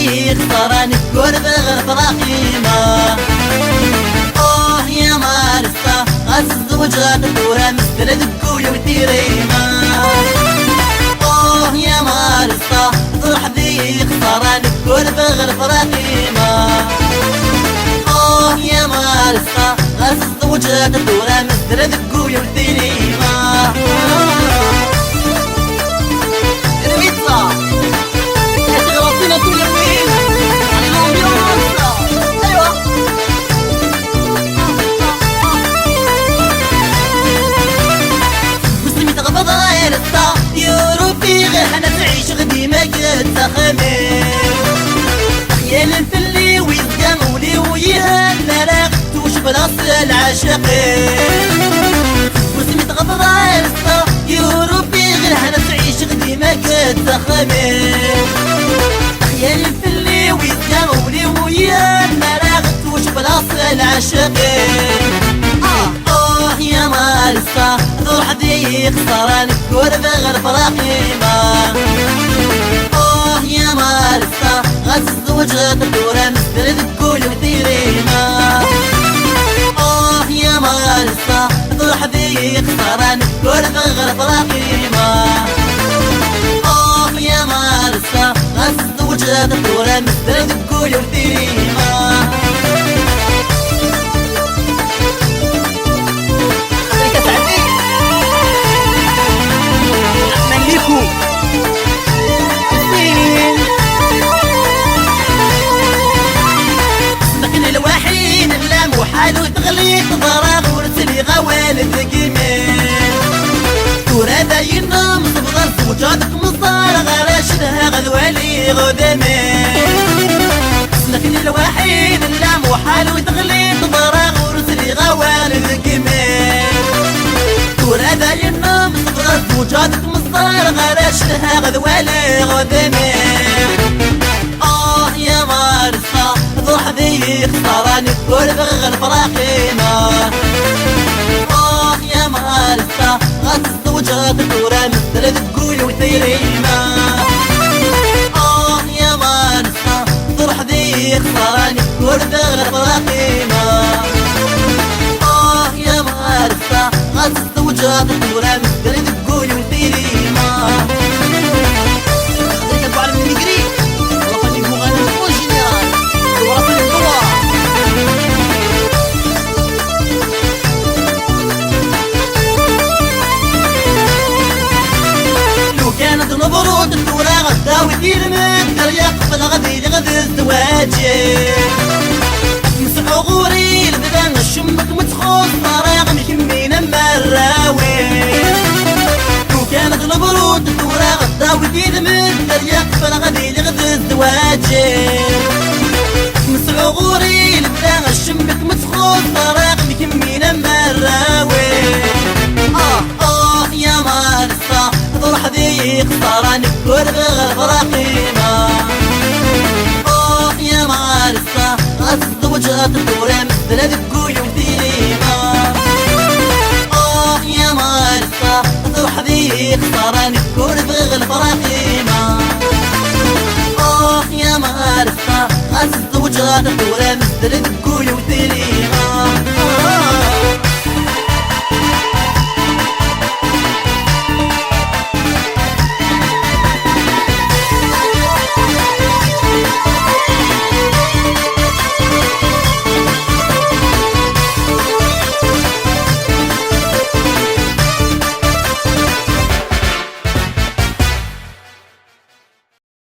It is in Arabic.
ذي خسران كور بغر فراقيما يا مارستا الزوجات دورا مثل دقوية وتيريما يا مارستا ضرح ذي خسران كور بغر فراقيما يا مارستا الزوجات دورا مثل دقوية وتيريما انا تعيش غدي ما قد تخمم خيال الفلي ويزقام ولي ويا الملاك توش بلاص العاشقين وسمي تغضى رصا يوروبي غير انا تعيش غدي ما قد تخمم خيال الفلي ويزقام ولي ويا الملاك توش بلاص العاشقين يا مارستا ضرح ذي خسران كور بغر فراقيما يا مارستا غاز الزوجات دورا مثل ذكول وثيريما يا مارستا ضرح ذي خسران كور بغر فراقيما يا مارستا غاز الزوجات دورا مثل ذكول وثيريما لكن الوحين اللام وحالو تغليق ضراغ ورسلي غوالد قيمين تورا داينا مصبغة زوجاتك مصار غراشدها غذوالي غدمين لكن الوحين اللام وحالو تغليق ضراغ ورسلي غوالد قيمين تورا داينا مصبغة زوجاتك مصار غراشدها غذوالي غدمين يا مارستا ضرح ذي خسران كور بغر فراقيما يا مارستا غاز الزوجات دورا مثل تقول وثيريما يا مارستا ضرح ذي خسران كور بغر فراقيما يا مارستا غاز الزوجات دورا مثل تقول وثيريما مبروك الدورة غدا ويدير من دريق فالغدي لغدي الزواجي مسحو غوري لبدان الشمك متخوص طريق مكمين مراوي لو كانت مبروك الدورة غدا ويدير من دريق فالغدي لغدي الزواجي مسحو غوري لبدان الشمك متخوص طريق مكمين مراوي يا مارستا ضرح ذي خسران كور بغر فراقيما يا مارستا غاز الزوجات دورا مثل ذكوي وثيريما يا مارستا ضرح ذي خسران كور بغر فراقيما يا مارستا غاز الزوجات دورا مثل